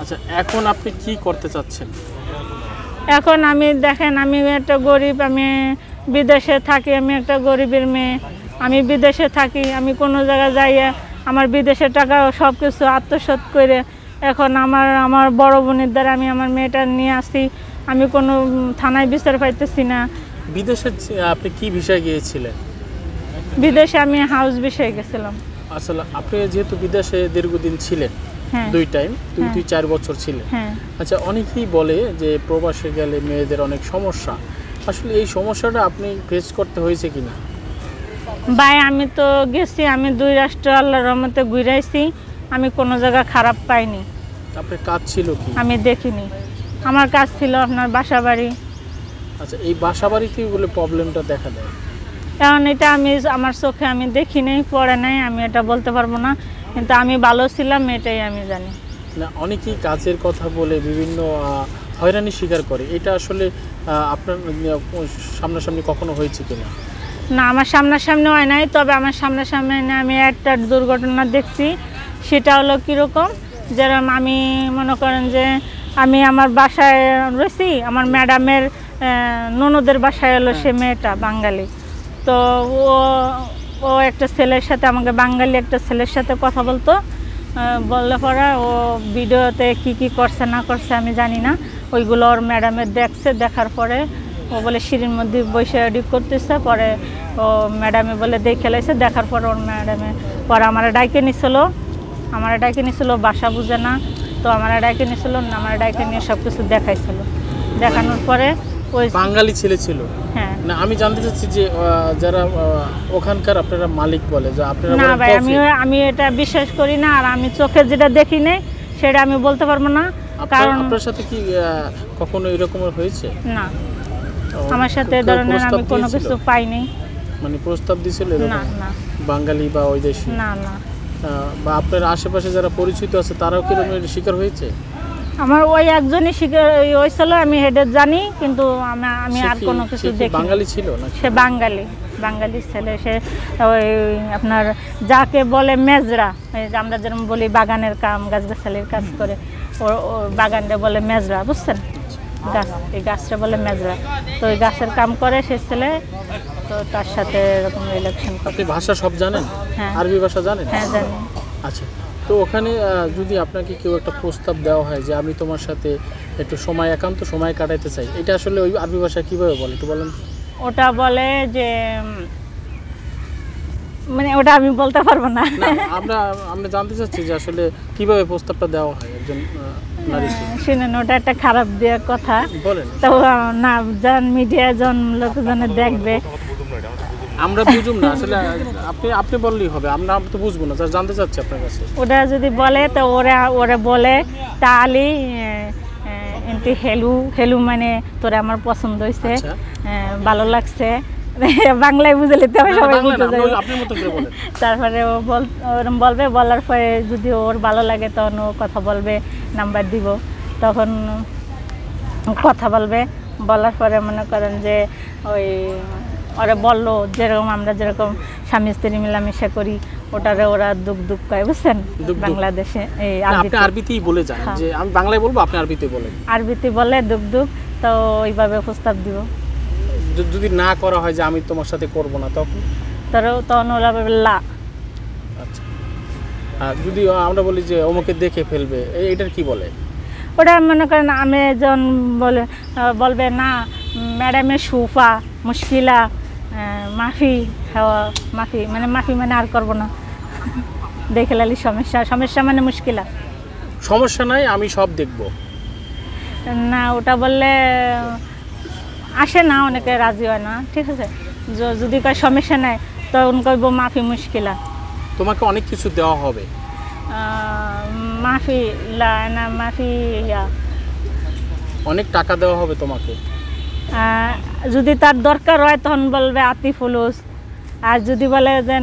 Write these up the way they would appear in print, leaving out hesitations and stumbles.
আচ্ছা, এখন আপনি কি করতে চাচ্ছেন? এখন আমি দেখেন, আমি একটা গরিব, আমি বিদেশে থাকি, আমি একটা গরিবের মেয়ে, আমি বিদেশে থাকি, আমি কোনো জায়গায় যাইয়া আমার বিদেশের টাকা সব কিছু আত্মসাৎ করে এখন আমার বড় বোনের দ্বারা আমি আমার মেয়েটা নিয়ে আসি, আমি কোনো থানায় বিচার পাইতেছি না। বিদেশে আপনি কি ভিসায় গিয়েছিলেন? বিদেশে আমি হাউস বিষয়ে গেছিলাম। আসলে আপনি যেহেতু বিদেশে দীর্ঘদিন ছিলেন, হ্যাঁ 2 টাইম 2-4 বছর ছিলেন। হ্যাঁ। আচ্ছা, অনেকেই বলে যে প্রবাসে গেলে মেয়েদের অনেক সমস্যা, আসলে এই সমস্যাটা আপনি ফেস করতে হয়েছে কিনা? ভাই আমি তো গেছি, আমি 2 রাষ্ট্র আল্লাহর রহমতে ঘুরাইছি, আমি কোনো জায়গা খারাপ পাইনি। আপনার কাজ ছিল কি? আমি দেখিনি, আমার কাজ ছিল আপনার বাসা বাড়ি। আচ্ছা, এই বাসা বাড়িতেই বলে প্রবলেমটা দেখা দেয়? কারণ এটা আমি আমার চোখে আমি দেখি নাই, পড়ে নাই, আমি এটা বলতে পারবো না, কিন্তু আমি ভালো ছিলাম এটাই আমি জানি। না, অনেকেই কাজের কথা বলে বিভিন্ন হয়রানি স্বীকার করে, এটা আসলে আপনার সামনাসামনি কখনো হয়েছে কিনা? না, আমার সামনাসামনি হয় নাই, তবে আমার সামনাসামনি আমি একটা দুর্ঘটনা দেখছি। সেটা হলো কীরকম, যেরকম আমি মনে করেন যে আমি আমার বাসায় রয়েছি, আমার ম্যাডামের ননদের বাসায় হলো সে মেয়েটা বাঙালি, তো ও একটা ছেলের সাথে, আমাকে বাঙালি একটা ছেলের সাথে কথা বলতো, বললে পরে ও ভিডিওতে কি করছে না করছে আমি জানি না, ওইগুলো ওর ম্যাডামের দেখছে, দেখার পরে ও বলে সিঁড়ির মধ্যে বসে এডিট করতেছে, পরে ও ম্যাডামে বলে দেখে লাইছে, দেখার পর ওর ম্যাডামে পরে আমার ডাইকে নিছিল, বাসা বুঝে না, তো আমার ডাইকে নিছিল না, আমার ডাইকে নিয়ে সব কিছু দেখাইছিল, দেখানোর পরে ওই বাঙালি ছেলে ছিল। হ্যাঁ। না, আমি জানতে চাচ্ছি যে যারা ওখানকার আপনারা মালিক বলে যে আপনারা না ভাই, আমি এটা বিশ্বাস করি না, আর আমি চোখে যেটা দেখি নাই সেটা আমি বলতে পারবো না। কারণ আপনার সাথে কি কখনো এরকম হয়েছে? না, আমার সাথে এই ধরনের আমি কোনো কিছু পাইনি। মানে প্রস্তাব দিছিল এরকম? না না, বাঙালি বা ওই দেশি? না না। বা আপনার আশেপাশে যারা পরিচিত আছে তারাও কি এরকম শিকার হয়েছে? আমার ওই একজনই শিকার হয়েছিল, আমি হেডে জানি, কিন্তু আমি আর কোনো কিছু দেখি। বাঙালি ছিল না? সে বাঙালি ছেলে, সে ওই আপনার যাকে বলে মেজরা, আমরা যেরকম বলি বাগানের কাম, গাছগাছালির কাজ করে, ও বাগানটা বলে মেজরা, বুঝছেন? গাছ, এই গাছটা বলে মেজরা, তো ওই গাছের কাম করে সে ছেলে, তো তার সাথে এরকম ইলেকশন করে। আপনি ভাষা সব জানেন? হ্যাঁ। আরবি ভাষা জানেন? হ্যাঁ জানি। আচ্ছা, তো ওখানে যদি আপনাকে কেউ একটা প্রস্তাব দেওয়া হয় যে আমি তোমার সাথে একটু একান্ত সময় কাটাইতে চাই, এটা আসলে ওই আরবি ভাষায় কীভাবে বলে একটু বলেন? ওটা বলে যে, মানে ওটা আমি বলতে পারবো না। আমরা জানতে চাচ্ছি যে আসলে কিভাবে প্রস্তাবটা দেওয়া হয় একজন নারীকে। শুনেন, ওটা একটা খারাপ দেওয়ার কথা, বলেন। তো না, যখন মিডিয়া জন লোকজনে দেখবে আমরা বুঝুম না, আসলে আপনি বললেই হবে, আমরা তো বুঝবো না, জানতে চাচ্ছি আপনার কাছে। ওরা যদি বলে তো ওরা বলে তাহলে এমনি হেলু মানে তোরা আমার পছন্দ হয়েছে, ভালো লাগছে, বাংলায় বুঝলে তো সবাই বুঝতে যাবে। তারপরে ও ওরকম বলবে, বলার পরে যদি ওর ভালো লাগে তখন ও কথা বলবে, নাম্বার দিব, তখন কথা বলবে, বলার পরে মনে করেন যে ওই ওরা বললো যেরকম আমরা যেরকম স্বামী স্ত্রী মিলামিশা করি, ওটারে ওরা দুঃখ কয়, বুঝছেন? বাংলাদেশে এই আরবিতেই বলে যান যে আমি বাংলায় বলবো, আপনি আরবিতে বলেন। আরবিতে বলে দুঃখ, তো ওইভাবে প্রস্তাব দিব। যদি না করা হয় যে আমি তোমার সাথে করব না, তখন ওরা বললা। আচ্ছা, আর যদি আমরা বলি যে ওমকে দেখে ফেলবে, এটার কি বলে? ওটা মনে করেন আমি যখন বলবে না ম্যাডামের সুফা মুশকিলা মাফি মাফি মানে আর করবো না, দেখে লালি সমস্যা মানে মুশকিলা, সমস্যা নাই, আমি সব দেখব না, ওটা বললে আসে না, অনেকে রাজি হয় না, ঠিক আছে? যদি কয় সমস্যা নাই তখন কইব মাফি মুশকিলা, তোমাকে অনেক কিছু দেওয়া হবে, মাফি না মাফি অনেক টাকা দেওয়া হবে তোমাকে, যদি তার দরকার হয় তখন বলবে আতি ফুলুস, আর যদি বলে যে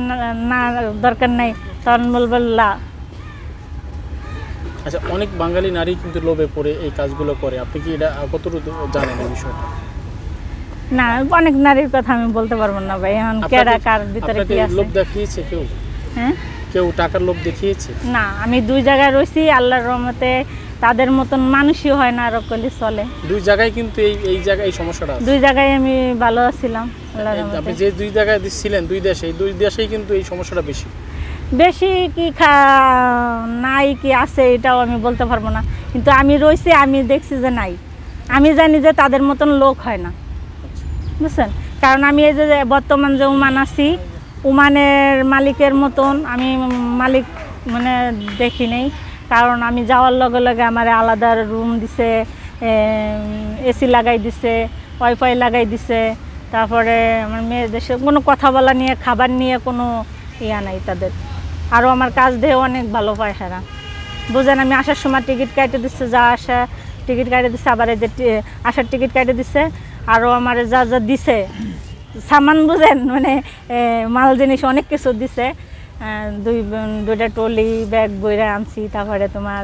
না দরকার নাই তখন বলবে লা। আচ্ছা, অনেক বাঙালি নারী কিন্তু লোভে পড়ে এই কাজগুলো করে, আপনি কি এটা কতটুকু জানেন এই বিষয়টা? না, অনেক নারীর কথা আমি বলতে পারবো না ভাই, এখন কেডা কার ভিতরে কি আছে। লোভ দেখিয়েছে কেউ? হ্যাঁ, কেউ টাকার লোভ দেখিয়েছে? না, আমি 2 জায়গায় রয়েছি, আল্লাহর রহমতে তাদের মতন মানুষই হয় না, আরো করলে চলে। দুই জায়গায় কিন্তু এই জায়গায় এই সমস্যাটা আছে। দুই জায়গায় আমি ভালো আছিলাম আল্লাহর রহমতে। আপনি যে দুই জায়গায় ছিলেন, দুই দেশে, এই দুই দেশেই কিন্তু এই সমস্যাটা বেশি। বেশি কি নাই কি আছে এটাও আমি বলতে পারবো না, কিন্তু আমি রয়েছি, আমি দেখছি যে নাই। আমি জানি যে তাদের মতন লোক হয় না, বুঝছেন? কারণ আমি এই যে বর্তমান যে ওমান আছি, ওমানের মালিকের মতন আমি মালিক মানে দেখি নেই। কারণ আমি যাওয়ার লগে লগে আমার আলাদা রুম দিছে, এসি লাগাই দিছে, ওয়াইফাই লাগাই দিছে। তারপরে আমার মেয়ের দেশে কোনো কথা বলা নিয়ে, খাবার নিয়ে কোনো ইয়া নাই তাদের। আরও আমার কাজ দিয়ে অনেক ভালো পায় সারা, বুঝেন? আমি আসার সময় টিকিট কাটে দিচ্ছে, যা আসা টিকিট কাটে দিচ্ছে, আবার এই যে আসার টিকিট কাটে দিচ্ছে। আরও আমার যা যা দিছে সামান, বুঝেন, মানে মাল জিনিস অনেক কিছু দিছে। দুইটা ট্রলি ব্যাগ বইরা আনছি, তারপরে তোমার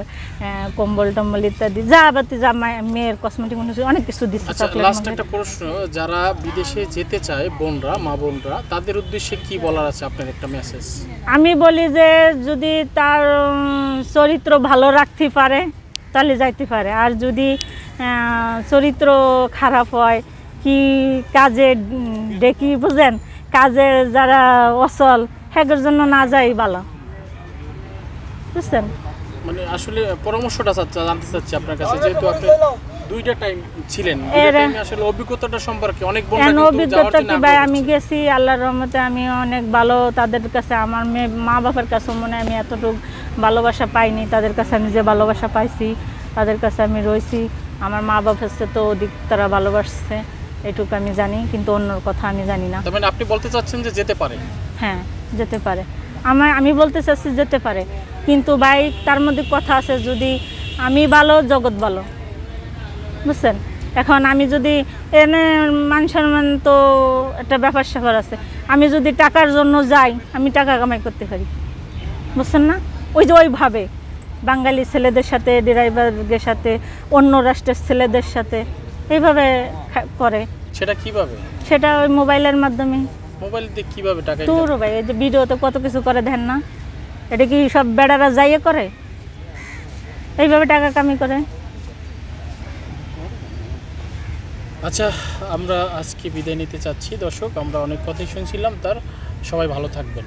কম্বল টম্বল ইত্যাদি যাবতীয় যা মেয়ের কসমেটিক অনেক কিছু দিচ্ছে। লাস্ট একটা প্রশ্ন, যারা বিদেশে যেতে চায় বোনরা, মা বোনরা, তাদের উদ্দেশ্যে কি বলার আছে আপনার একটা মেসেজ? আমি বলি যে যদি তার চরিত্র ভালো রাখতে পারে তাহলে যাইতে পারে, আর যদি চরিত্র খারাপ হয়, কি কাজে ডেকি, বুঝেন, কাজে যারা অচল হেগের জন্য না যাই ভালো, বুঝছেন? মানে আসলে পরামর্শটা জানতে চাচ্ছি আপনার কাছে, যেহেতু আপনি দুইটা টাইম ছিলেন, আসলে অভিজ্ঞতাটা সম্পর্কে অনেক অভিজ্ঞতা কি ভাই, আমি গেছি আল্লাহর রহমতে, আমি অনেক ভালো তাদের কাছে, আমার মেয়ে মা বাবার কাছে মনে আমি এতটুকু ভালোবাসা পাইনি। তাদের কাছে আমি যে ভালোবাসা পাইছি, তাদের কাছে আমি রয়েছি। আমার মা বাবার সাথে তো অধিক তারা ভালোবাসছে, এটুকু আমি জানি, কিন্তু অন্যর কথা আমি জানি না। মানে আপনি বলতে চাচ্ছেন যে যেতে পারে? হ্যাঁ, যেতে পারে। আমি বলতে চাচ্ছি যেতে পারে, কিন্তু ভাই তার মধ্যে কথা আছে, যদি আমি ভালো জগৎ ভালো, বুঝছেন? এখন আমি যদি এনে মান সম্মান তো একটা ব্যাপার স্যাপার আছে, আমি যদি টাকার জন্য যাই, আমি টাকা কামাই করতে পারি, বুঝছেন না? ওই যে ওইভাবে বাঙালি ছেলেদের সাথে, ড্রাইভারদের সাথে, অন্য রাষ্ট্রের ছেলেদের সাথে এইভাবে করে। সেটা কিভাবে? সেটা ওই মোবাইলের মাধ্যমে। মোবাইল দিয়ে কিভাবে টাকা? তোর ভাই এই যে ভিডিওতে কত কিছু করে, দেন না? এটা কি সব বেড়ারা যাইয়ে করে? এইভাবে টাকা কামাই করে। আচ্ছা, আমরা আজকে বিদায় নিতে চাচ্ছি। দর্শক, আমরা অনেক কথাই শুনছিলাম তার। সবাই ভালো থাকবেন।